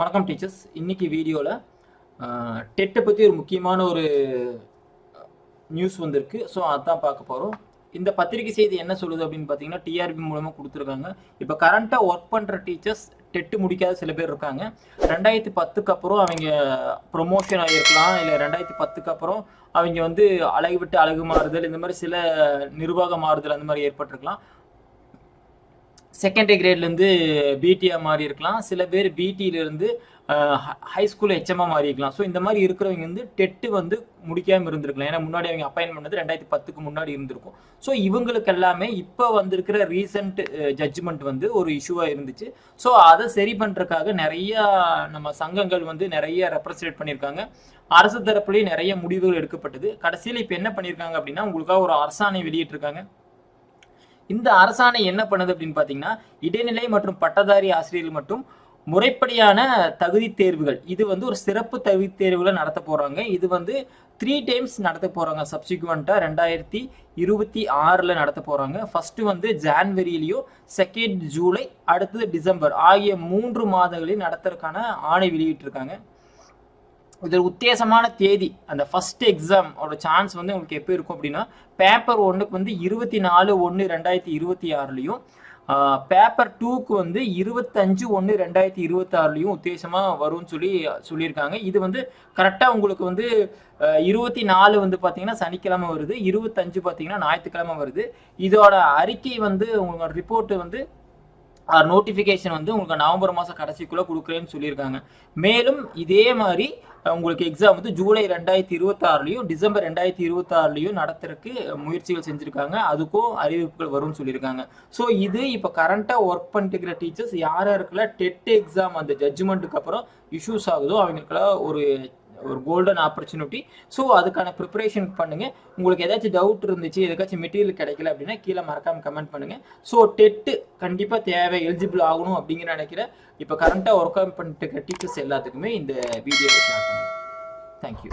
வணக்கம் டீச்சர்ஸ். இன்னைக்கு வீடியோவில் டெட்டை பற்றி ஒரு முக்கியமான ஒரு நியூஸ் வந்திருக்கு. ஸோ அதான் பார்க்க போகிறோம். இந்த பத்திரிகை செய்தி என்ன சொல்லுது அப்படின்னு பார்த்தீங்கன்னா, டிஆர்பி மூலமாக கொடுத்துருக்காங்க. இப்போ கரண்ட்டாக ஒர்க் பண்ணுற டீச்சர்ஸ் டெட்டு முடிக்காத சில பேர் இருக்காங்க. 2010க்கு அப்புறம் அவங்க ப்ரொமோஷன் ஆகிருக்கலாம், இல்லை 2010க்கு அப்புறம் அவங்க வந்து அழகு விட்டு அழகு மாறுதல், இந்த மாதிரி சில நிர்வாக மாறுதல் அந்த மாதிரி ஏற்பட்டிருக்கலாம். செகண்டரி கிரேட்லேருந்து பிடியாக மாறி இருக்கலாம். சில பேர் பிடியிலேருந்து ஹை ஸ்கூல் ஹெச்எம்மாக மாறி இருக்கலாம். ஸோ இந்த மாதிரி இருக்கிறவங்க வந்து டெட்டு வந்து முடிக்காமல் இருந்திருக்கலாம். ஏன்னா முன்னாடி அவங்க அப்பாயின் பண்ணது 2010க்கு முன்னாடி இருந்திருக்கும். ஸோ இவங்களுக்கு எல்லாமே இப்போ வந்திருக்கிற ரீசன்ட் ஜட்ஜ்மெண்ட் வந்து ஒரு இஷ்யூவாக இருந்துச்சு. ஸோ அதை சரி பண்ணுறதுக்காக நிறையா நம்ம சங்கங்கள் வந்து நிறைய ரெப்ரசன்ட் பண்ணியிருக்காங்க. அரசு தரப்புலேயும் நிறைய முடிவுகள் எடுக்கப்பட்டது. கடைசியில் இப்போ என்ன பண்ணியிருக்காங்க அப்படின்னா, உங்களுக்காக ஒரு அரசாணை வெளியிட்டிருக்காங்க. இந்த அரசாணை என்ன பண்ணுது அப்படின்னு பார்த்தீங்கன்னா, இடைநிலை மற்றும் பட்டதாரி ஆசிரியர்கள் மற்றும் முறைப்படியான தகுதி தேர்வுகள், இது வந்து ஒரு சிறப்பு தகுதி தேர்வுகளை நடத்த போறாங்க. இது வந்து 3 டைம்ஸ் நடத்த போறாங்க. சப்சிக்வெண்டா 2026 நடத்த போறாங்க. ஃபர்ஸ்ட் வந்து ஜான்வரியிலையும், செகண்ட் ஜூலை, அடுத்தது டிசம்பர் ஆகிய 3 மாதங்களையும் நடத்துறதுக்கான ஆணை வெளியிட்டிருக்காங்க. இதில் உத்தேசமான தேதி, அந்த ஃபர்ஸ்ட் எக்ஸாமோட சான்ஸ் வந்து உங்களுக்கு எப்போ இருக்கும் அப்படின்னா, பேப்பர் 1க்கு வந்து 24/1/2026லையும், பேப்பர் 2க்கு வந்து 25/1/2026லையும் உத்தேசமாக வரும்னு சொல்லியிருக்காங்க. இது வந்து கரெக்டாக உங்களுக்கு வந்து 24 வந்து பார்த்தீங்கன்னா சனிக்கிழமை வருது, 25 பார்த்தீங்கன்னா ஞாயிற்றுக்கிழமை வருது. இதோட அறிக்கை வந்து உங்களோட ரிப்போர்ட் வந்து நோட்டிஃபிகேஷன் வந்து உங்களுக்கு நவம்பர் மாதம் கடைசிக்குள்ளே கொடுக்குறேன்னு சொல்லியிருக்காங்க. மேலும் இதே மாதிரி உங்களுக்கு எக்ஸாம் வந்து ஜூலை 2026லையும் டிசம்பர் 2026லையும் நடத்துறதுக்கு முயற்சிகள் செஞ்சுருக்காங்க. அதுக்கும் அறிவிப்புகள் வரும்னு சொல்லியிருக்காங்க. ஸோ இது இப்போ கரண்ட்டாக ஒர்க் பண்ணிட்டு இருக்கிற டீச்சர்ஸ் யாருக்கெல்லாம் டெட் எக்ஸாம் அந்த ஜட்ஜ்மெண்ட்டுக்கு அப்புறம் இஷ்யூஸ் ஆகுதோ அவங்களுக்கெல்லாம் ஒரு கோல்டன் ஆப்பர்ச்சுனிட்டி. ஸோ அதுக்கான ப்ரிப்பரேஷன் பண்ணுங்க. உங்களுக்கு ஏதாச்சும் டவுட் இருந்துச்சு, எதுக்காச்சும் மெட்டீரியல் கிடைக்கல அப்படின்னா கீழே மறக்காம கமெண்ட் பண்ணுங்க. ஸோ டெட்டு கண்டிப்பாக தேவை, எலிஜிபிள் ஆகணும் அப்படிங்கிற நினைக்கிறேன். இப்போ கரண்ட்டாக ஒர்க் பண்ணிட்டு இருக்க டீச்சர்ஸ் எல்லாத்துக்குமே இந்த வீடியோவை ஷேர் பண்ணுங்க. தேங்க்யூ.